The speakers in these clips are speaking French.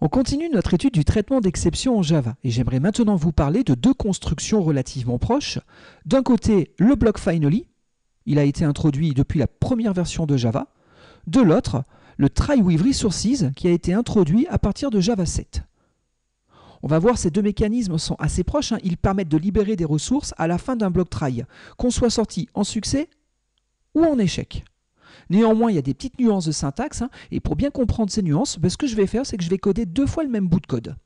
On continue notre étude du traitement d'exception en Java et j'aimerais maintenant vous parler de deux constructions relativement proches. D'un côté, le bloc finally, il a été introduit depuis la première version de Java. De l'autre, le try with resources qui a été introduit à partir de Java 7. On va voir ces deux mécanismes sont assez proches, ils permettent de libérer des ressources à la fin d'un bloc try, qu'on soit sorti en succès ou en échec. Néanmoins, il y a des petites nuances de syntaxe, et pour bien comprendre ces nuances, ce que je vais faire, c'est que je vais coder deux fois le même bout de code.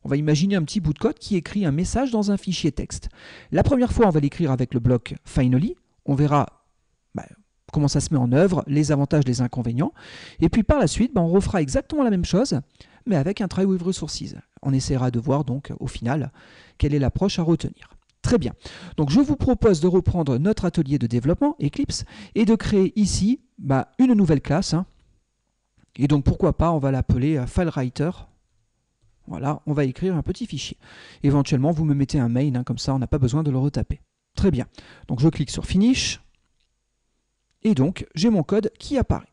On va imaginer un petit bout de code qui écrit un message dans un fichier texte. La première fois, on va l'écrire avec le bloc finally, on verra comment ça se met en œuvre, les avantages, les inconvénients, et puis par la suite, on refera exactement la même chose, mais avec un try with resources. On essaiera de voir donc au final quelle est l'approche à retenir. Très bien. Donc je vous propose de reprendre notre atelier de développement Eclipse et de créer ici une nouvelle classe. Et donc pourquoi pas, on va l'appeler FileWriter. Voilà, on va écrire un petit fichier. Éventuellement, vous me mettez un main, comme ça on n'a pas besoin de le retaper. Très bien. Donc je clique sur Finish. Et donc j'ai mon code qui apparaît.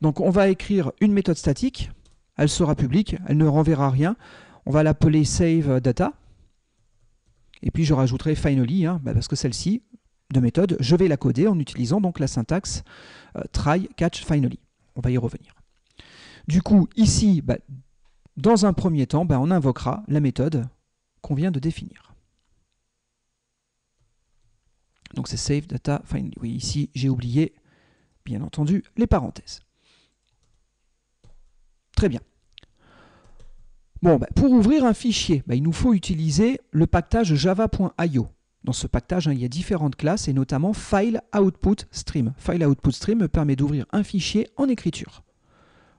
Donc on va écrire une méthode statique. Elle sera publique, elle ne renverra rien. On va l'appeler SaveData. Et puis je rajouterai finally, parce que celle-ci, de méthode, je vais la coder en utilisant donc la syntaxe try catch finally. On va y revenir. Du coup, ici, dans un premier temps, on invoquera la méthode qu'on vient de définir. Donc c'est SaveData finally. Oui, ici j'ai oublié, bien entendu, les parenthèses. Très bien. Bon, pour ouvrir un fichier, il nous faut utiliser le package java.io. Dans ce package, il y a différentes classes et notamment File Output Stream. File Output Stream me permet d'ouvrir un fichier en écriture.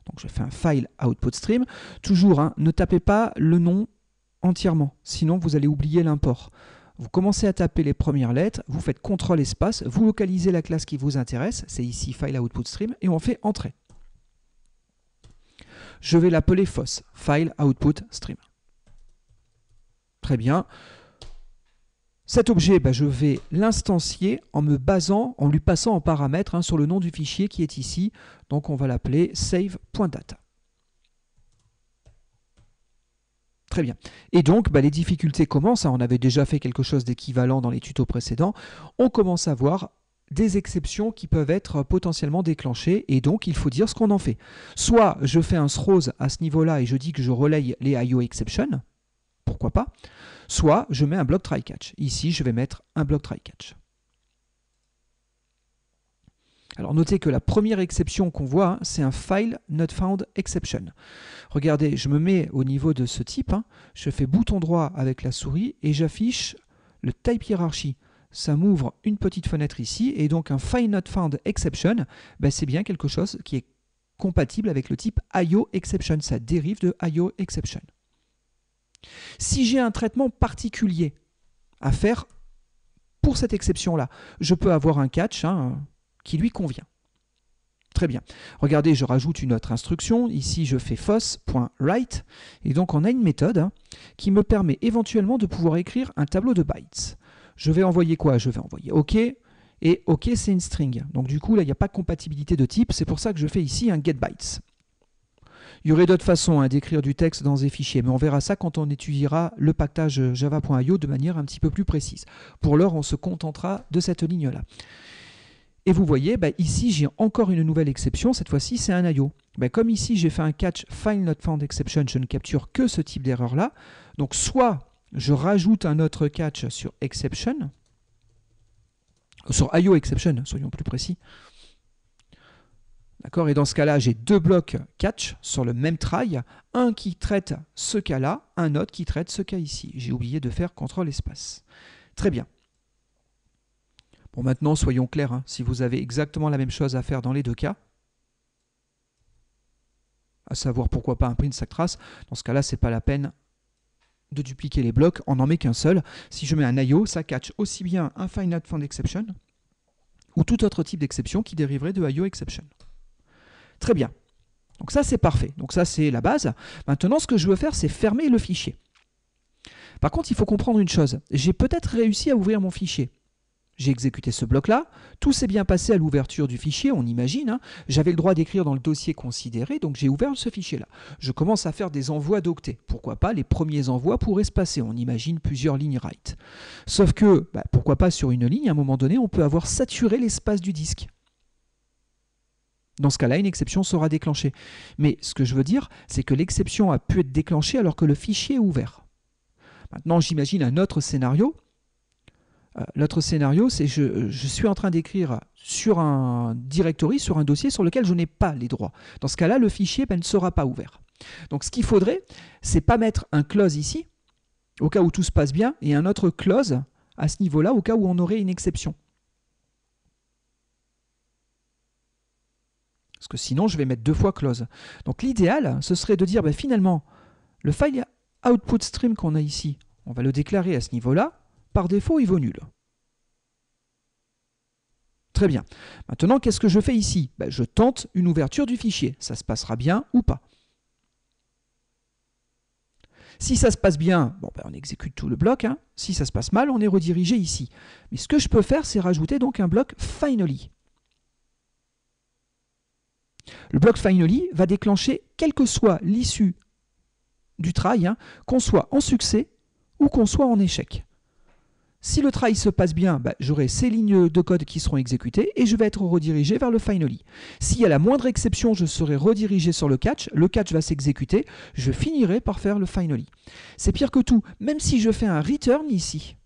Donc je fais un File Output Stream. Toujours, ne tapez pas le nom entièrement, sinon vous allez oublier l'import. Vous commencez à taper les premières lettres, vous faites CTRL espace, vous localisez la classe qui vous intéresse, c'est ici File Output Stream, et on fait Entrée. Je vais l'appeler FOS, File Output Stream. Très bien. Cet objet, je vais l'instancier en me basant, en lui passant en paramètre sur le nom du fichier qui est ici. Donc on va l'appeler save.data. Très bien. Et donc les difficultés commencent. On avait déjà fait quelque chose d'équivalent dans les tutos précédents. On commence à voir des exceptions qui peuvent être potentiellement déclenchées et donc il faut dire ce qu'on en fait. Soit je fais un throws à ce niveau-là et je dis que je relaye les IO exceptions, pourquoi pas, soit je mets un bloc try catch. Ici, je vais mettre un bloc try catch. Alors notez que la première exception qu'on voit, c'est un file not found exception. Regardez, je me mets au niveau de ce type, je fais bouton droit avec la souris et j'affiche le type hierarchy. Ça m'ouvre une petite fenêtre ici, et donc un file not found exception, c'est bien quelque chose qui est compatible avec le type IO exception. Ça dérive de IO exception. Si j'ai un traitement particulier à faire pour cette exception-là, je peux avoir un catch qui lui convient. Très bien. Regardez, je rajoute une autre instruction. Ici, je fais fos.write. Et donc, on a une méthode qui me permet éventuellement de pouvoir écrire un tableau de bytes. Je vais envoyer quoi? Je vais envoyer OK. Et OK, c'est une string. Donc, du coup, là, il n'y a pas de compatibilité de type. C'est pour ça que je fais ici un getBytes. Il y aurait d'autres façons d'écrire du texte dans des fichiers, mais on verra ça quand on étudiera le package java.io de manière un petit peu plus précise. Pour l'heure, on se contentera de cette ligne-là. Et vous voyez, ici, j'ai encore une nouvelle exception. Cette fois-ci, c'est un IO. Comme ici, j'ai fait un catch file not found exception, je ne capture que ce type d'erreur-là. Donc, soit je rajoute un autre catch sur exception, sur IO exception, soyons plus précis. D'accord? Et dans ce cas-là, j'ai deux blocs catch sur le même try, un qui traite ce cas-là, un autre qui traite ce cas ici. J'ai oublié de faire CTRL espace. Très bien. Bon, maintenant, soyons clairs, si vous avez exactement la même chose à faire dans les deux cas, à savoir pourquoi pas un print stack trace, dans ce cas-là, ce n'est pas la peine de dupliquer les blocs, on n'en met qu'un seul. Si je mets un IO, ça catch aussi bien un file not found exception ou tout autre type d'exception qui dériverait de IO exception. Très bien. Donc ça, c'est parfait. Donc ça, c'est la base. Maintenant, ce que je veux faire, c'est fermer le fichier. Par contre, il faut comprendre une chose. J'ai peut-être réussi à ouvrir mon fichier. J'ai exécuté ce bloc-là, tout s'est bien passé à l'ouverture du fichier, on imagine, hein. J'avais le droit d'écrire dans le dossier considéré, donc j'ai ouvert ce fichier-là. Je commence à faire des envois d'octets. Pourquoi pas, les premiers envois pourraient se passer, on imagine plusieurs lignes write. Sauf que, pourquoi pas sur une ligne, à un moment donné, on peut avoir saturé l'espace du disque. Dans ce cas-là, une exception sera déclenchée. Mais ce que je veux dire, c'est que l'exception a pu être déclenchée alors que le fichier est ouvert. Maintenant, j'imagine un autre scénario. L'autre scénario, c'est que je suis en train d'écrire sur un directory, sur un dossier sur lequel je n'ai pas les droits. Dans ce cas-là, le fichier ne sera pas ouvert. Donc ce qu'il faudrait, c'est pas mettre un close ici, au cas où tout se passe bien, et un autre close à ce niveau-là, au cas où on aurait une exception. Parce que sinon, je vais mettre 2 fois close. Donc l'idéal, ce serait de dire, finalement, le file output stream qu'on a ici, on va le déclarer à ce niveau-là. Par défaut, il vaut nul. Très bien. Maintenant, qu'est-ce que je fais ici? Je tente une ouverture du fichier. Ça se passera bien ou pas. Si ça se passe bien, on exécute tout le bloc. Hein. Si ça se passe mal, on est redirigé ici. Mais ce que je peux faire, c'est rajouter donc un bloc finally. Le bloc finally va déclencher quelle que soit l'issue du try, hein, qu'on soit en succès ou qu'on soit en échec. Si le try se passe bien, j'aurai ces lignes de code qui seront exécutées et je vais être redirigé vers le finally. S'il y a la moindre exception, je serai redirigé sur le catch va s'exécuter, je finirai par faire le finally. C'est pire que tout, même si je fais un return ici,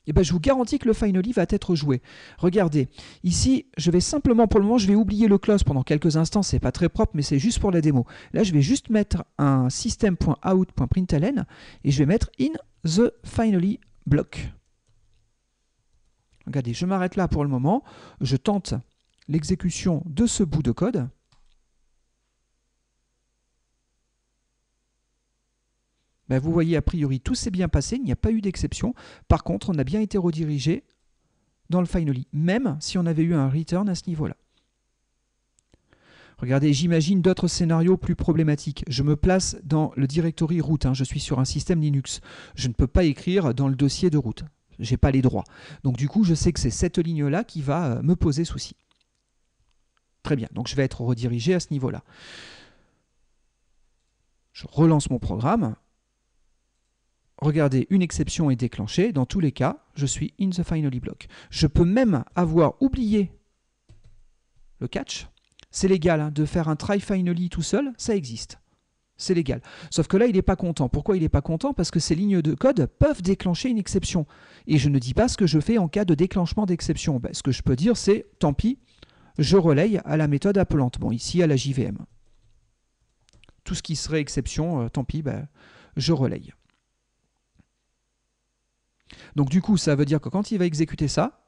je vous garantis que le finally va être joué. Regardez, ici, je vais simplement, pour le moment, je vais oublier le close pendant quelques instants, c'est pas très propre, mais c'est juste pour la démo. Là, je vais juste mettre un system.out.println et je vais mettre in the finally block. Regardez, je m'arrête là pour le moment, je tente l'exécution de ce bout de code. Vous voyez, a priori, tout s'est bien passé, il n'y a pas eu d'exception. Par contre, on a bien été redirigé dans le finally, même si on avait eu un return à ce niveau-là. Regardez, j'imagine d'autres scénarios plus problématiques. Je me place dans le directory root, hein, je suis sur un système Linux. Je ne peux pas écrire dans le dossier de root. Je n'ai pas les droits. Donc du coup, je sais que c'est cette ligne-là qui va me poser souci. Très bien, donc je vais être redirigé à ce niveau-là. Je relance mon programme. Regardez, une exception est déclenchée. Dans tous les cas, je suis in the finally block. Je peux même avoir oublié le catch. C'est légal hein, de faire un try finally tout seul, ça existe. C'est légal. Sauf que là, il n'est pas content. Pourquoi il n'est pas content? Parce que ces lignes de code peuvent déclencher une exception. Et je ne dis pas ce que je fais en cas de déclenchement d'exception. Ce que je peux dire, c'est, tant pis, je relaye à la méthode appelante. Bon, ici, à la JVM. Tout ce qui serait exception, tant pis, je relaye. Donc du coup, ça veut dire que quand il va exécuter ça,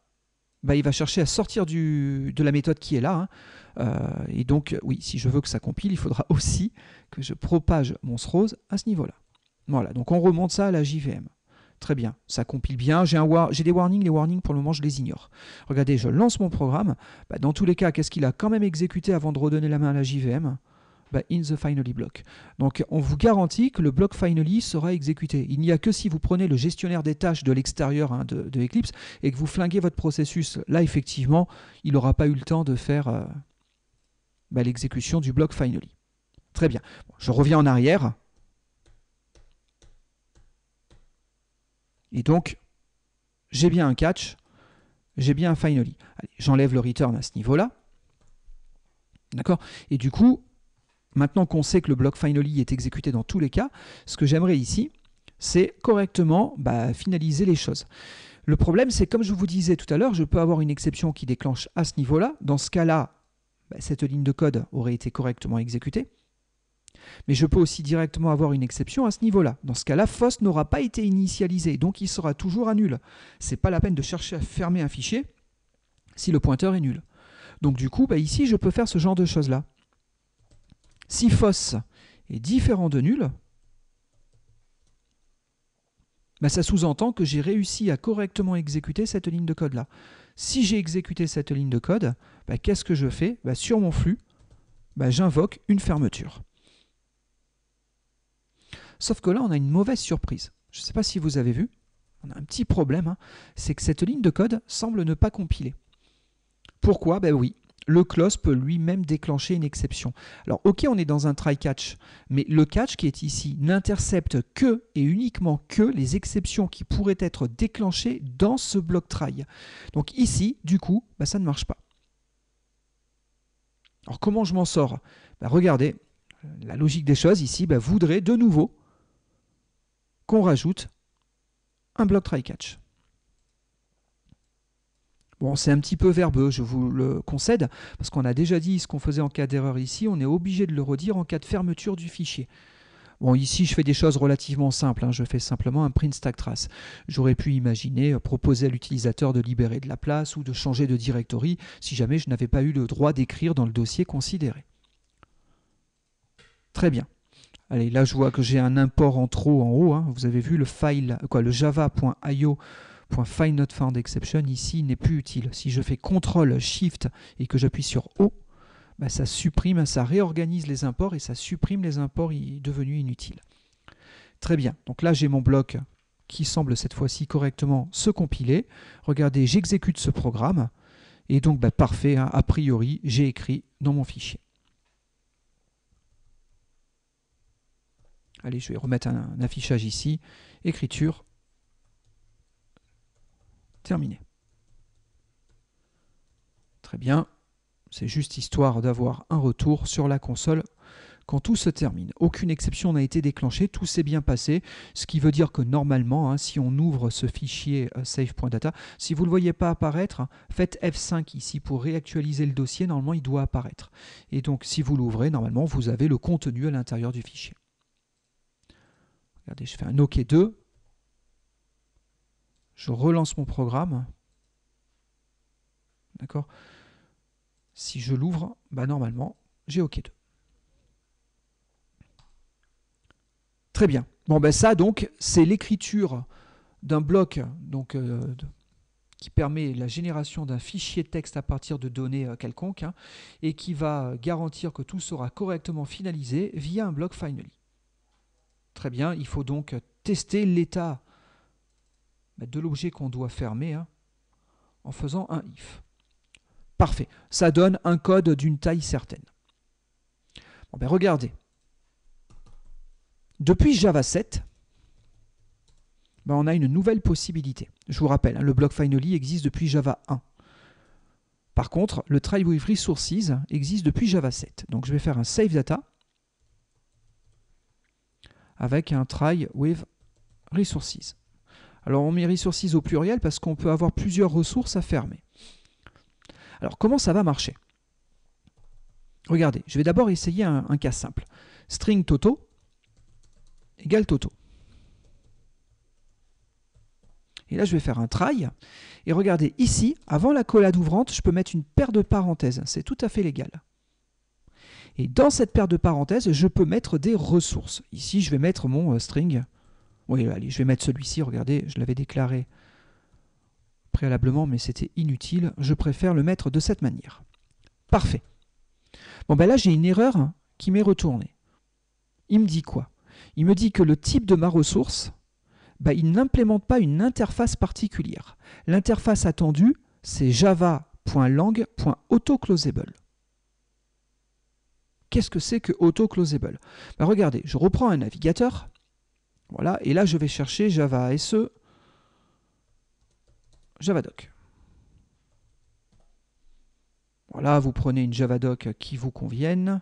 il va chercher à sortir de la méthode qui est là. Hein. Et donc, oui, si je veux que ça compile, il faudra aussi que je propage mon throws à ce niveau-là. Voilà, donc on remonte ça à la JVM. Très bien, ça compile bien. J'ai des warnings, les warnings pour le moment je les ignore. Regardez, je lance mon programme. Dans tous les cas, qu'est-ce qu'il a quand même exécuté avant de redonner la main à la JVM? In the finally block. Donc on vous garantit que le bloc finally sera exécuté. Il n'y a que si vous prenez le gestionnaire des tâches de l'extérieur hein, de Eclipse et que vous flinguez votre processus. Là, effectivement, il n'aura pas eu le temps de faire l'exécution du bloc finally. Très bien. Bon, je reviens en arrière. Et donc, j'ai bien un catch, j'ai bien un finally. J'enlève le return à ce niveau-là. D'accord? Et du coup, maintenant qu'on sait que le bloc finally est exécuté dans tous les cas, ce que j'aimerais ici, c'est correctement finaliser les choses. Le problème, c'est comme je vous disais tout à l'heure, je peux avoir une exception qui déclenche à ce niveau-là. Dans ce cas-là, cette ligne de code aurait été correctement exécutée. Mais je peux aussi directement avoir une exception à ce niveau-là. Dans ce cas-là, FOSS n'aura pas été initialisé, donc il sera toujours à nul. Ce n'est pas la peine de chercher à fermer un fichier si le pointeur est nul. Donc du coup, ici, je peux faire ce genre de choses-là. Si FOSS est différent de nul, ça sous-entend que j'ai réussi à correctement exécuter cette ligne de code-là. Si j'ai exécuté cette ligne de code, qu'est-ce que je fais? Sur mon flux, j'invoque une fermeture. Sauf que là, on a une mauvaise surprise. Je ne sais pas si vous avez vu. on a un petit problème, hein, c'est que cette ligne de code semble ne pas compiler. Pourquoi? Ben oui, le close peut lui-même déclencher une exception. Alors ok, on est dans un try-catch, mais le catch qui est ici n'intercepte que et uniquement que les exceptions qui pourraient être déclenchées dans ce bloc try. Donc ici, du coup, ben ça ne marche pas. Alors comment je m'en sors? Ben regardez, la logique des choses ici voudrait de nouveau qu'on rajoute un bloc try-catch. Bon, c'est un petit peu verbeux, je vous le concède, parce qu'on a déjà dit ce qu'on faisait en cas d'erreur ici, on est obligé de le redire en cas de fermeture du fichier. Bon, ici, je fais des choses relativement simples, hein, je fais simplement un print stack trace. J'aurais pu imaginer proposer à l'utilisateur de libérer de la place ou de changer de directory si jamais je n'avais pas eu le droit d'écrire dans le dossier considéré. Très bien. Allez, là, je vois que j'ai un import en trop en haut, hein. Vous avez vu le file, le java.io.fileNotFoundException ici n'est plus utile. Si je fais CTRL SHIFT et que j'appuie sur O, ça supprime, ça réorganise les imports et ça supprime les imports devenus inutiles. Très bien, donc là j'ai mon bloc qui semble cette fois-ci correctement se compiler. Regardez, j'exécute ce programme et donc parfait, hein, a priori j'ai écrit dans mon fichier. Allez, je vais remettre un affichage ici, écriture, terminé. Très bien, c'est juste histoire d'avoir un retour sur la console quand tout se termine. Aucune exception n'a été déclenchée, tout s'est bien passé, ce qui veut dire que normalement, hein, si on ouvre ce fichier save.data, si vous ne le voyez pas apparaître, faites F5 ici pour réactualiser le dossier, normalement il doit apparaître. Et donc si vous l'ouvrez, normalement vous avez le contenu à l'intérieur du fichier. Regardez, je fais un OK 2, je relance mon programme, d'accord. Si je l'ouvre, normalement, j'ai OK 2. Très bien. Bon, ça, donc, c'est l'écriture d'un bloc qui permet la génération d'un fichier de texte à partir de données quelconques, hein, et qui va garantir que tout sera correctement finalisé via un bloc finally. Très bien, il faut donc tester l'état de l'objet qu'on doit fermer, hein, en faisant un if. Parfait, ça donne un code d'une taille certaine. Bon, regardez. Depuis Java 7, on a une nouvelle possibilité. Je vous rappelle, hein, le block finally existe depuis Java 1. Par contre, le try with resources existe depuis Java 7. Donc je vais faire un save data avec un try with resources. Alors on met resources au pluriel parce qu'on peut avoir plusieurs ressources à fermer. Alors comment ça va marcher? Regardez, je vais d'abord essayer un cas simple. String Toto égale Toto. Et là, je vais faire un try. Et regardez, ici, avant la collade ouvrante, je peux mettre une paire de parenthèses. C'est tout à fait légal. Et dans cette paire de parenthèses, je peux mettre des ressources. Ici, je vais mettre mon string. Oui, allez, je vais mettre celui-ci. Regardez, je l'avais déclaré préalablement, mais c'était inutile. Je préfère le mettre de cette manière. Parfait. Bon, là, j'ai une erreur qui m'est retournée. Il me dit quoi? Il me dit que le type de ma ressource, il n'implémente pas une interface particulière. L'interface attendue, c'est java.lang.autoclosable. Qu'est-ce que c'est que autoclosable? Regardez, je reprends un navigateur. Voilà, et là, je vais chercher Java SE, Javadoc. Voilà, vous prenez une Javadoc qui vous convienne.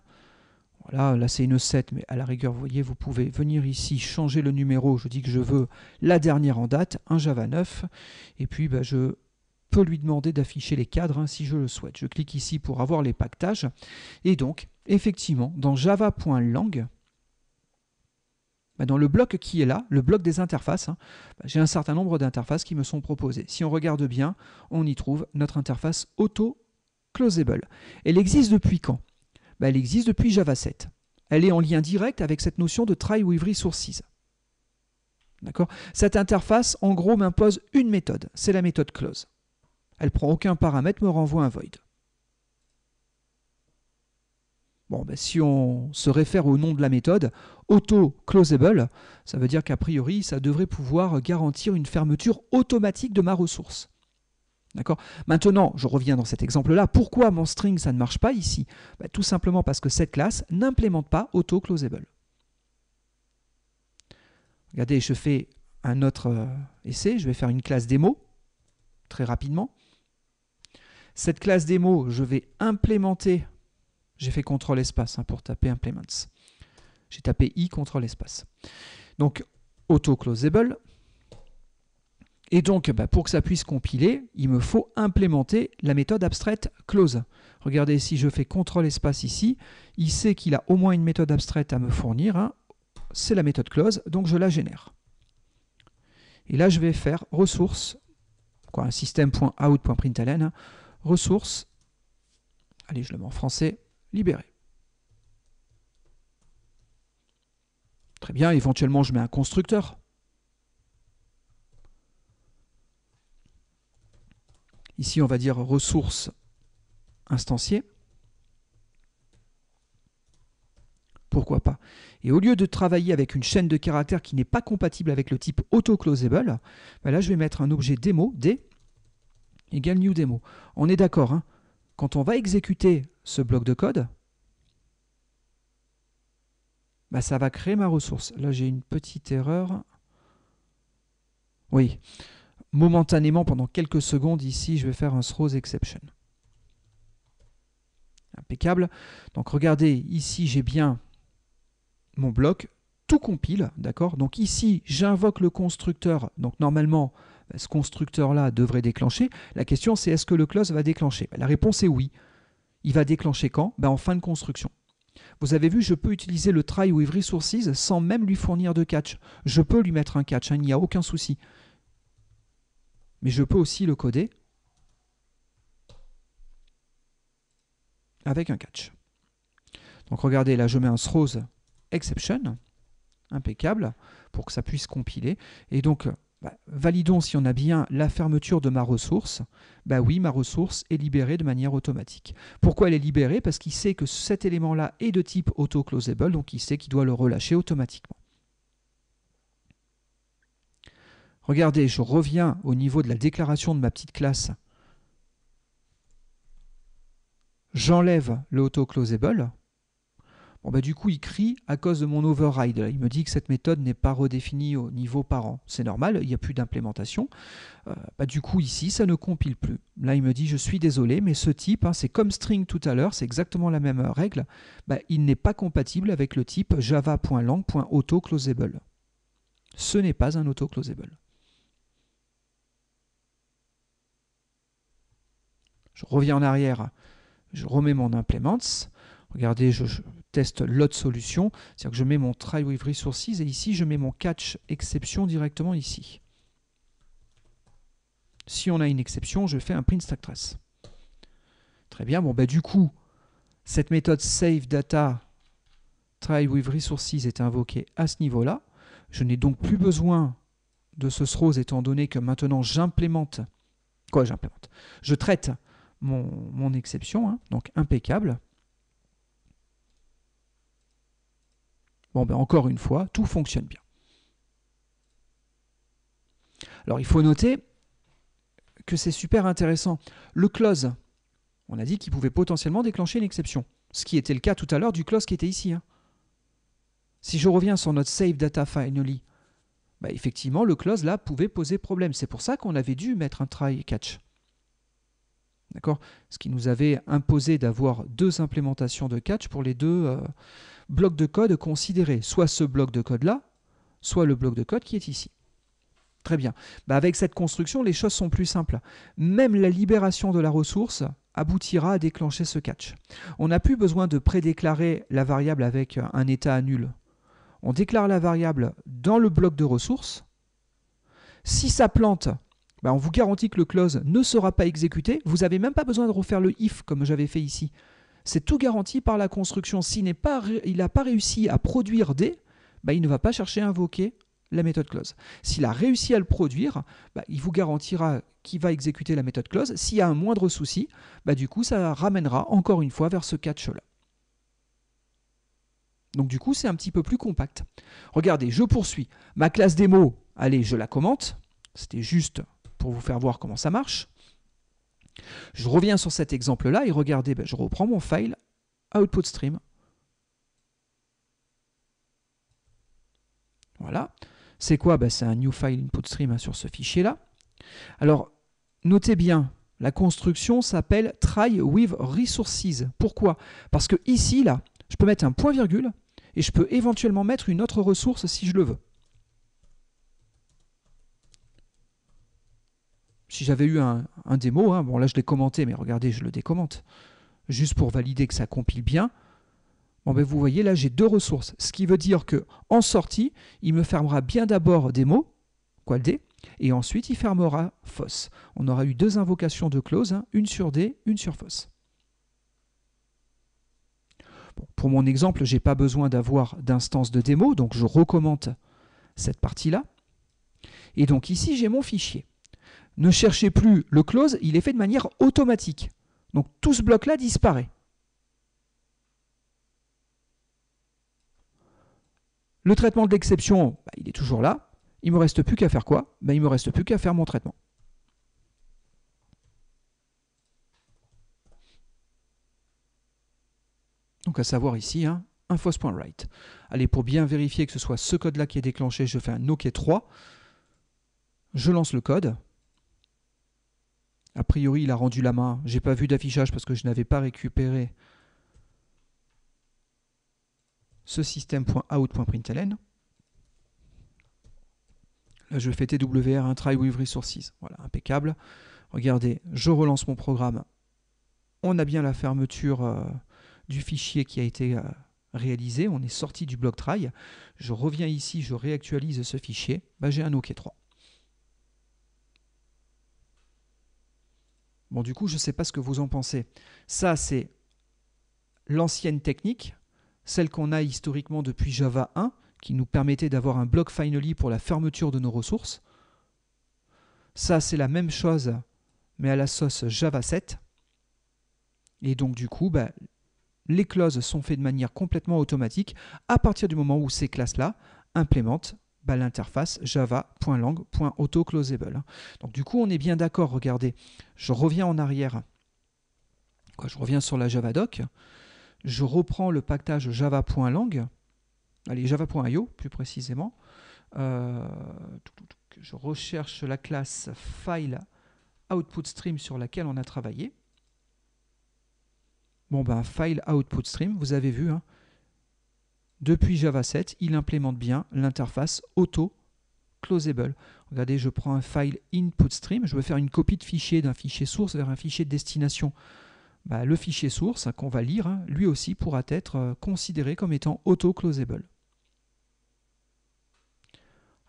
Voilà, là c'est une 7, mais à la rigueur, vous voyez, vous pouvez venir ici, changer le numéro. Je dis que je veux la dernière en date, un Java 9. Et puis, je peux lui demander d'afficher les cadres, hein, si je le souhaite. Je clique ici pour avoir les packages. Et donc, effectivement, dans java.lang, dans le bloc qui est là, le bloc des interfaces, hein, j'ai un certain nombre d'interfaces qui me sont proposées. Si on regarde bien, on y trouve notre interface autoclosable. Elle existe depuis quand? Elle existe depuis Java 7. Elle est en lien direct avec cette notion de try with resources. D'accord? Cette interface, en gros, m'impose une méthode. C'est la méthode close. Elle ne prend aucun paramètre, me renvoie un void. Bon, ben, si on se réfère au nom de la méthode, auto-closable, ça veut dire qu'a priori, ça devrait pouvoir garantir une fermeture automatique de ma ressource. D'accord ? Maintenant, je reviens dans cet exemple-là. Pourquoi mon string, ça ne marche pas ici ? Ben, tout simplement parce que cette classe n'implémente pas auto-closable. Regardez, je fais un autre essai. Je vais faire une classe démo, très rapidement. Cette classe démo, je vais implémenter. J'ai fait CTRL espace pour taper implements. J'ai tapé I, CTRL espace. Donc, auto-closable. Et donc, pour que ça puisse compiler, il me faut implémenter la méthode abstraite close. Regardez, si je fais CTRL espace ici, il sait qu'il a au moins une méthode abstraite à me fournir. C'est la méthode close, donc je la génère. Et là, je vais faire ressources, un système.out.println, ressources, allez, je le mets en français, libéré. Très bien, éventuellement, je mets un constructeur. Ici, on va dire ressources instanciées. Pourquoi pas? Et au lieu de travailler avec une chaîne de caractères qui n'est pas compatible avec le type auto-closable, là, je vais mettre un objet démo, D, égale new démo. On est d'accord, quand on va exécuter ce bloc de code, ça va créer ma ressource. Là, j'ai une petite erreur. Oui, momentanément, pendant quelques secondes, ici, je vais faire un throws exception. Impeccable. Donc, regardez, ici, j'ai bien mon bloc, tout compile, d'accord? Donc ici, j'invoque le constructeur. Donc normalement, ce constructeur-là devrait déclencher. La question, c'est est-ce que le close va déclencher? La réponse est oui. Il va déclencher quand? En fin de construction. Vous avez vu, je peux utiliser le try with resources sans même lui fournir de catch. Je peux lui mettre un catch, il n'y a aucun souci. Mais je peux aussi le coder avec un catch. Donc regardez, là je mets un throws exception, impeccable, pour que ça puisse compiler. Et donc, validons si on a bien la fermeture de ma ressource. Oui, ma ressource est libérée de manière automatique. Pourquoi elle est libérée? Parce qu'il sait que cet élément-là est de type auto-closable, donc il sait qu'il doit le relâcher automatiquement. Regardez, je reviens au niveau de la déclaration de ma petite classe. J'enlève le auto-closable. Du coup, il crie à cause de mon override. Il me dit que cette méthode n'est pas redéfinie au niveau parent. C'est normal, il n'y a plus d'implémentation. Du coup, ici, ça ne compile plus. Là, il me dit, je suis désolé, mais ce type, c'est comme string tout à l'heure, c'est exactement la même règle. Il n'est pas compatible avec le type java.lang.autoclosable. Ce n'est pas un autoclosable. Je reviens en arrière, je remets mon implements. Regardez, je teste l'autre solution, c'est-à-dire que je mets mon try with resources et ici je mets mon catch exception directement ici. Si on a une exception, je fais un print stack trace. Très bien, du coup, cette méthode save data try with resources est invoquée à ce niveau-là. Je n'ai donc plus besoin de ce throws étant donné que maintenant j'implémente. Je traite mon exception, donc impeccable. Encore une fois, tout fonctionne bien. Alors, il faut noter que c'est super intéressant. Le close, on a dit qu'il pouvait potentiellement déclencher une exception, ce qui était le cas tout à l'heure du close qui était ici. Si je reviens sur notre save data finally, effectivement, le close là pouvait poser problème. C'est pour ça qu'on avait dû mettre un try catch. D'accord? Ce qui nous avait imposé d'avoir deux implémentations de catch pour les deux blocs de code considérés. Soit ce bloc de code-là, soit le bloc de code qui est ici. Très bien. Avec cette construction, les choses sont plus simples. Même la libération de la ressource aboutira à déclencher ce catch. On n'a plus besoin de prédéclarer la variable avec un état à nul. On déclare la variable dans le bloc de ressources. Si ça plante, on vous garantit que le close ne sera pas exécuté. Vous n'avez même pas besoin de refaire le if comme j'avais fait ici. C'est tout garanti par la construction. S'il n'a pas réussi à produire D, il ne va pas chercher à invoquer la méthode close. S'il a réussi à le produire, il vous garantira qu'il va exécuter la méthode close. S'il y a un moindre souci, du coup, ça ramènera encore une fois vers ce catch-là. Donc du coup, c'est un petit peu plus compact. Regardez, je poursuis. Ma classe démo, allez, je la commente. C'était juste pour vous faire voir comment ça marche. Je reviens sur cet exemple-là et regardez, je reprends mon file output stream. Voilà. C'est quoi? C'est un new file input stream sur ce fichier-là. Alors, notez bien, la construction s'appelle try with resources. Pourquoi? Parce que ici, là, je peux mettre un point-virgule et je peux éventuellement mettre une autre ressource si je le veux. Si j'avais eu un démo, hein, bon là je l'ai commenté, mais regardez, je le décommente, juste pour valider que ça compile bien. Bon, vous voyez, là j'ai deux ressources, ce qui veut dire que en sortie, il me fermera bien d'abord démo, quoi le D, et ensuite il fermera FOSS. On aura eu deux invocations de clause, hein, une sur D, une sur FOSS. Bon, pour mon exemple, je n'ai pas besoin d'avoir d'instance de démo, donc je recommente cette partie-là. Et donc ici, j'ai mon fichier. Ne cherchez plus le close, il est fait de manière automatique. Donc tout ce bloc-là disparaît. Le traitement de l'exception, il est toujours là. Il ne me reste plus qu'à faire quoi? Il ne me reste plus qu'à faire mon traitement. Donc à savoir ici, hein, un FOSS.write. Allez, pour bien vérifier que ce soit ce code-là qui est déclenché, je fais un OK 3. Je lance le code. A priori, il a rendu la main. Je n'ai pas vu d'affichage parce que je n'avais pas récupéré ce système.out.println. Là, je fais TWR, un try with resources. Voilà, impeccable. Regardez, je relance mon programme. On a bien la fermeture du fichier qui a été réalisé. On est sorti du bloc try. Je reviens ici, je réactualise ce fichier. J'ai un OK 3. Bon, du coup, je ne sais pas ce que vous en pensez. Ça, c'est l'ancienne technique, celle qu'on a historiquement depuis Java 1, qui nous permettait d'avoir un bloc finally pour la fermeture de nos ressources. Ça, c'est la même chose, mais à la sauce Java 7. Et donc, du coup, les clauses sont faites de manière complètement automatique à partir du moment où ces classes-là implémentent l'interface java.lang.autoclosable. Donc du coup, on est bien d'accord, regardez, je reviens en arrière, je reviens sur la Javadoc, je reprends le package java.lang, allez, java.io plus précisément, je recherche la classe file output stream sur laquelle on a travaillé. Bon, file output stream, vous avez vu, hein, depuis Java 7, il implémente bien l'interface auto-closable. Regardez, je prends un file input stream, je veux faire une copie de fichier d'un fichier source vers un fichier de destination. Le fichier source qu'on va lire, hein, lui aussi pourra être considéré comme étant auto-closable.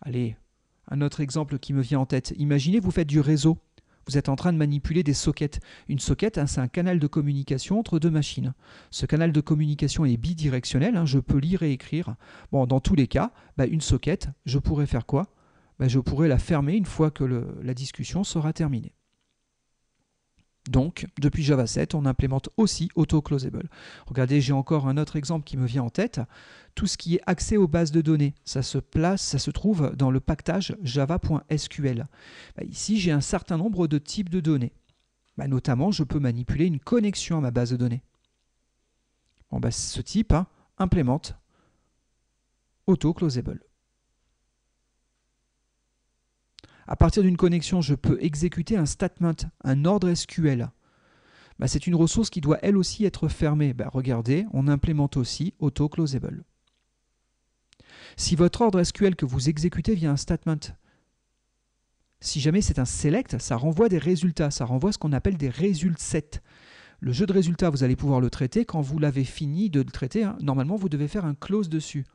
Allez, un autre exemple qui me vient en tête. Imaginez, vous faites du réseau. Vous êtes en train de manipuler des sockets. Une socket, hein, c'est un canal de communication entre deux machines. Ce canal de communication est bidirectionnel, hein, je peux lire et écrire. Bon, dans tous les cas, une socket, je pourrais faire quoi? Je pourrais la fermer une fois que la discussion sera terminée. Donc, depuis Java 7, on implémente aussi auto-closable. Regardez, j'ai encore un autre exemple qui me vient en tête. Tout ce qui est accès aux bases de données, ça se trouve dans le package java.sql. Ici, j'ai un certain nombre de types de données. Notamment, je peux manipuler une connexion à ma base de données. Bon, ce type implémente auto-closable. À partir d'une connexion, je peux exécuter un statement, un ordre SQL. C'est une ressource qui doit elle aussi être fermée. Regardez, on implémente aussi auto-closable. Si votre ordre SQL que vous exécutez via un statement, si jamais c'est un select, ça renvoie des résultats, ça renvoie ce qu'on appelle des résultats. Le jeu de résultats, vous allez pouvoir le traiter. Quand vous l'avez fini de le traiter, hein, normalement, vous devez faire un close dessus.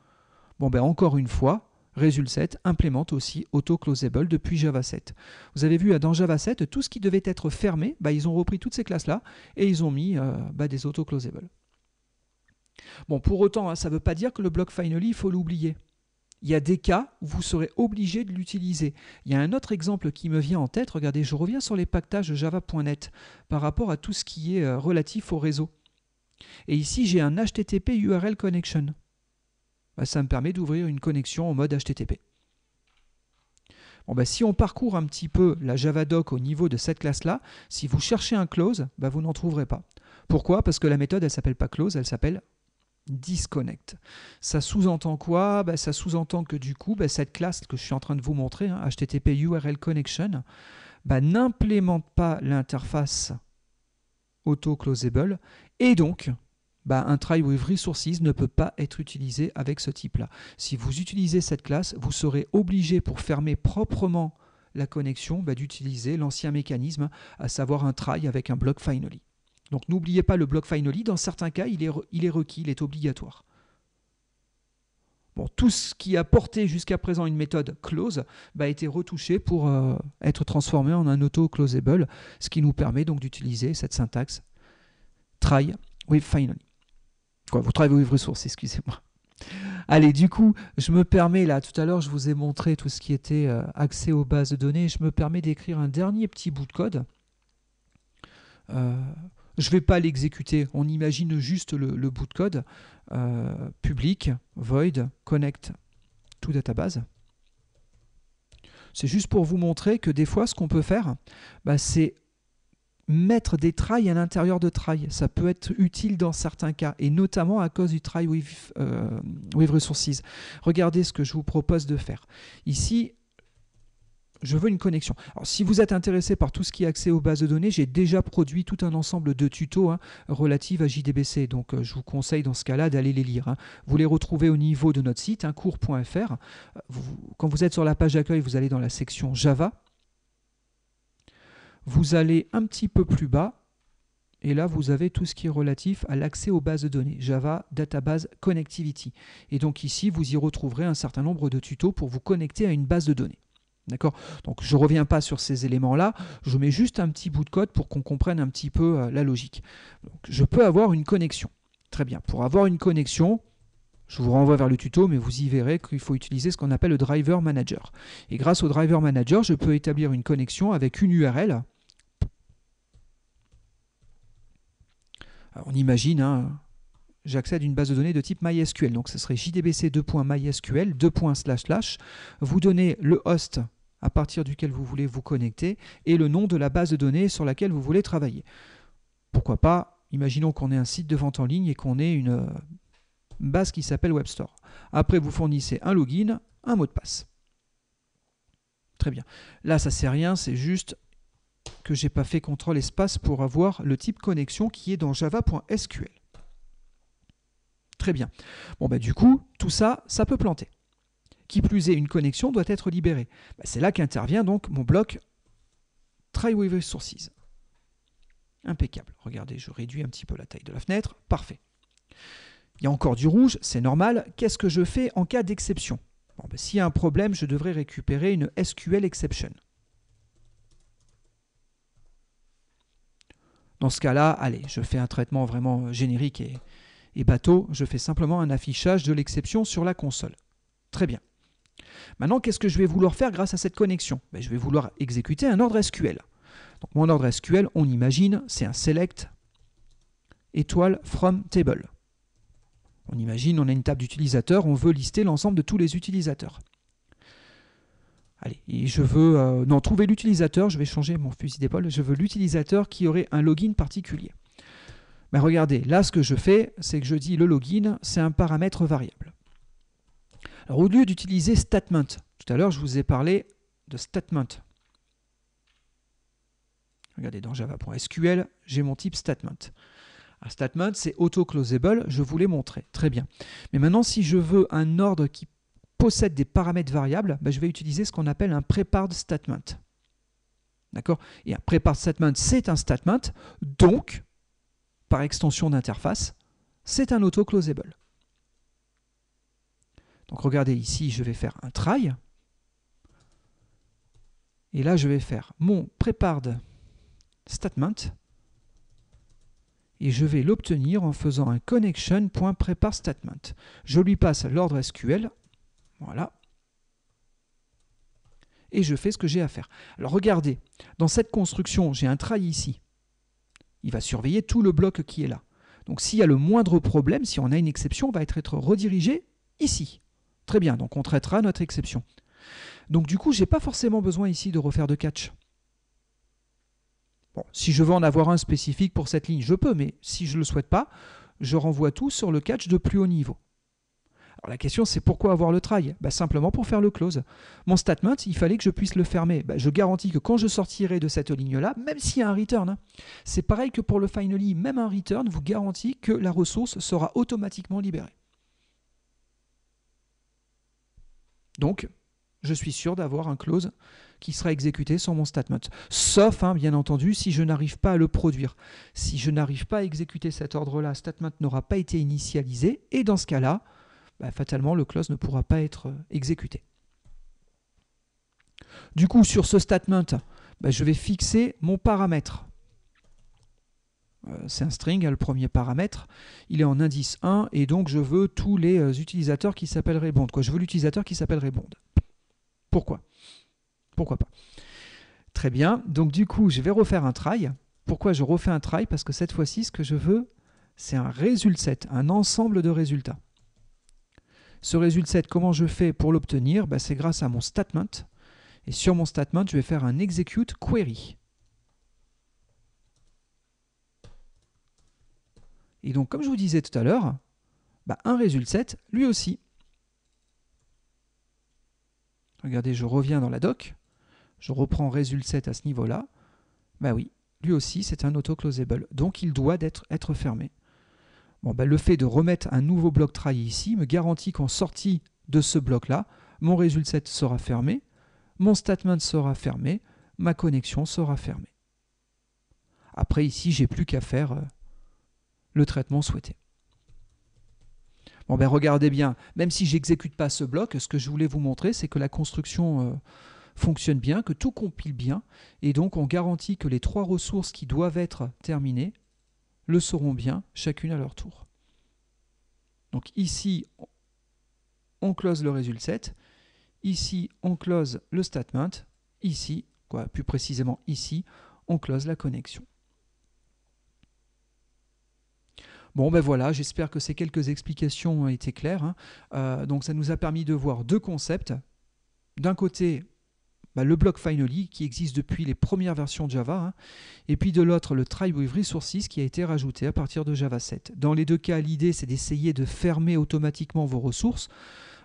Bon, encore une fois, Result7 implémente aussi auto-closable depuis Java 7. Vous avez vu, dans Java 7, tout ce qui devait être fermé, ils ont repris toutes ces classes-là et ils ont mis des auto-closables. Bon, pour autant, ça ne veut pas dire que le bloc finally, il faut l'oublier. Il y a des cas où vous serez obligé de l'utiliser. Il y a un autre exemple qui me vient en tête. Regardez, je reviens sur les packages java.net par rapport à tout ce qui est relatif au réseau. Et ici, j'ai un HTTP URL connection. bah, ça me permet d'ouvrir une connexion en mode HTTP. Bon, bah, si on parcourt un petit peu la Javadoc au niveau de cette classe-là, si vous cherchez un close, bah, vous n'en trouverez pas. Pourquoi? Parce que la méthode, elle ne s'appelle pas close, elle s'appelle disconnect. Ça sous-entend quoi? Bah, ça sous-entend que du coup, bah, cette classe que je suis en train de vous montrer, hein, HTTP URL Connection, bah, n'implémente pas l'interface auto-closable et donc bah, un try with resources ne peut pas être utilisé avec ce type-là. Si vous utilisez cette classe, vous serez obligé pour fermer proprement la connexion bah, d'utiliser l'ancien mécanisme, à savoir un try avec un block finally. Donc n'oubliez pas le block finally, dans certains cas il est requis, il est obligatoire. Bon, tout ce qui a porté jusqu'à présent une méthode close bah, a été retouché pour être transformé en un auto-closable, ce qui nous permet donc d'utiliser cette syntaxe try with finally. Quoi, vous try with resources, excusez-moi. Allez, du coup, je me permets, là, tout à l'heure, je vous ai montré tout ce qui était accès aux bases de données. Je me permets d'écrire un dernier petit bout de code. Je ne vais pas l'exécuter, on imagine juste le bout de code. Public, void, connect to database. C'est juste pour vous montrer que des fois, ce qu'on peut faire, bah, c'est mettre des tries à l'intérieur de try. Ça peut être utile dans certains cas, et notamment à cause du try with resources. Regardez ce que je vous propose de faire. Ici, je veux une connexion. Alors, si vous êtes intéressé par tout ce qui est accès aux bases de données, j'ai déjà produit tout un ensemble de tutos relatifs à JDBC. Donc, je vous conseille dans ce cas-là d'aller les lire. Vous les retrouvez au niveau de notre site, cours.fr. Quand vous êtes sur la page d'accueil, vous allez dans la section Java. Vous allez un petit peu plus bas. Et là, vous avez tout ce qui est relatif à l'accès aux bases de données. Java Database Connectivity. Et donc ici, vous y retrouverez un certain nombre de tutos pour vous connecter à une base de données. D'accord? Donc je ne reviens pas sur ces éléments-là, je mets juste un petit bout de code pour qu'on comprenne un petit peu la logique. Donc, je peux avoir une connexion. Très bien. Pour avoir une connexion, je vous renvoie vers le tuto, mais vous y verrez qu'il faut utiliser ce qu'on appelle le driver manager. Et grâce au driver manager, je peux établir une connexion avec une URL. Alors, on imagine, j'accède à une base de données de type MySQL. Donc ce serait jdbc2.mysql, vous donnez le host à partir duquel vous voulez vous connecter et le nom de la base de données sur laquelle vous voulez travailler. Pourquoi pas, imaginons qu'on ait un site de vente en ligne et qu'on ait une base qui s'appelle WebStore. Après, vous fournissez un login, un mot de passe. Très bien. Là, ça ne sert à rien, c'est juste que je n'ai pas fait CTRL espace pour avoir le type connexion qui est dans java.sql. Très bien. Bon, bah, du coup, tout ça, ça peut planter. Qui plus est, une connexion doit être libérée. Bah, c'est là qu'intervient donc mon bloc try with resources. Impeccable. Regardez, je réduis un petit peu la taille de la fenêtre. Parfait. Il y a encore du rouge, c'est normal. Qu'est-ce que je fais en cas d'exception? Bon, bah, s'il y a un problème, je devrais récupérer une SQL exception. Dans ce cas-là, allez, je fais un traitement vraiment générique et bateau. Je fais simplement un affichage de l'exception sur la console. Très bien. Maintenant, qu'est-ce que je vais vouloir faire grâce à cette connexion? Ben, je vais vouloir exécuter un ordre SQL. Donc, mon ordre SQL, on imagine, c'est un select étoile from table. On imagine, on a une table d'utilisateurs, on veut lister l'ensemble de tous les utilisateurs. Allez, et je veux trouver l'utilisateur, je vais changer mon fusil d'épaule, je veux l'utilisateur qui aurait un login particulier. Ben, regardez, là ce que je fais, c'est que je dis le login, c'est un paramètre variable. Alors au lieu d'utiliser statement, tout à l'heure je vous ai parlé de statement. Regardez, dans java.sql, j'ai mon type statement. Un statement, c'est auto-closable, je vous l'ai montré, très bien. Mais maintenant, si je veux un ordre qui possède des paramètres variables, ben, je vais utiliser ce qu'on appelle un prepared statement. D'accord? Et un prepared statement, c'est un statement, donc, par extension d'interface, c'est un auto-closable. Donc regardez ici, je vais faire un try. Et là, je vais faire mon prepared statement. Et je vais l'obtenir en faisant un connection.preparStatement. Je lui passe l'ordre SQL. Voilà. Et je fais ce que j'ai à faire. Alors regardez, dans cette construction, j'ai un try ici. Il va surveiller tout le bloc qui est là. Donc s'il y a le moindre problème, si on a une exception, on va être redirigé ici. Très bien, donc on traitera notre exception. Donc du coup, je n'ai pas forcément besoin ici de refaire de catch. Bon, si je veux en avoir un spécifique pour cette ligne, je peux, mais si je ne le souhaite pas, je renvoie tout sur le catch de plus haut niveau. Alors la question, c'est pourquoi avoir le try? Simplement pour faire le close. Mon statement, il fallait que je puisse le fermer. Je garantis que quand je sortirai de cette ligne-là, même s'il y a un return, c'est pareil que pour le finally, même un return vous garantit que la ressource sera automatiquement libérée. Donc, je suis sûr d'avoir un close qui sera exécuté sur mon statement. Sauf, bien entendu, si je n'arrive pas à le produire. Si je n'arrive pas à exécuter cet ordre-là, statement n'aura pas été initialisé, et dans ce cas-là, fatalement, le close ne pourra pas être exécuté. Du coup, sur ce statement, je vais fixer mon paramètre. C'est un string, le premier paramètre. Il est en indice 1, et donc je veux tous les utilisateurs qui s'appellent Rebond. Je veux l'utilisateur qui s'appelle Rebond. Pourquoi? Pourquoi pas? Très bien, donc du coup, je vais refaire un try. Pourquoi je refais un try? Parce que cette fois-ci, ce que je veux, c'est un result set, un ensemble de résultats. Ce result set, comment je fais pour l'obtenir? C'est grâce à mon statement. Et sur mon statement, je vais faire un execute query. Et donc, comme je vous disais tout à l'heure, un result set, lui aussi. Regardez, je reviens dans la doc. Je reprends result set à ce niveau-là. Oui, lui aussi, c'est un auto-closable. Donc, il doit être fermé. Le fait de remettre un nouveau bloc try ici me garantit qu'en sortie de ce bloc-là, mon result set sera fermé, mon statement sera fermé, ma connexion sera fermée. Après, ici, j'ai plus qu'à faire le traitement souhaité. Regardez bien, même si je n'exécute pas ce bloc, ce que je voulais vous montrer, c'est que la construction fonctionne bien, que tout compile bien, et donc on garantit que les 3 ressources qui doivent être terminées le seront bien, chacune à leur tour. Donc ici, on close le result set, ici, on close le statement, ici, plus précisément ici, on close la connexion. Bon, voilà, j'espère que ces quelques explications ont été claires. Donc ça nous a permis de voir 2 concepts. D'un côté, le bloc finally qui existe depuis les premières versions de Java, et puis de l'autre le try with resources qui a été rajouté à partir de Java 7. Dans les 2 cas, l'idée c'est d'essayer de fermer automatiquement vos ressources,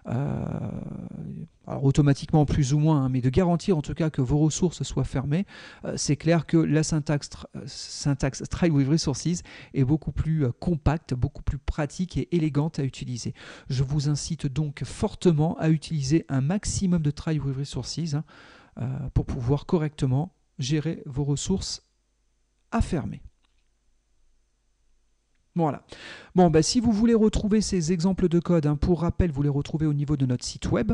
alors automatiquement plus ou moins, mais de garantir en tout cas que vos ressources soient fermées. C'est clair que la syntaxe try with resources est beaucoup plus compacte, beaucoup plus pratique et élégante à utiliser. Je vous incite donc fortement à utiliser un maximum de try with resources pour pouvoir correctement gérer vos ressources à fermer. Voilà. Si vous voulez retrouver ces exemples de code, pour rappel, vous les retrouvez au niveau de notre site web.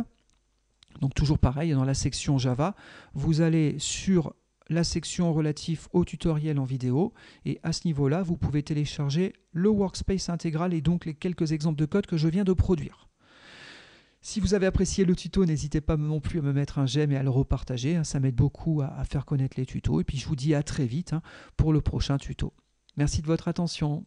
Donc toujours pareil, dans la section Java, vous allez sur la section relative au tutoriel en vidéo, et à ce niveau-là, vous pouvez télécharger le workspace intégral et donc les quelques exemples de code que je viens de produire. Si vous avez apprécié le tuto, n'hésitez pas non plus à me mettre un j'aime et à le repartager. Ça m'aide beaucoup à faire connaître les tutos. Et puis je vous dis à très vite pour le prochain tuto. Merci de votre attention.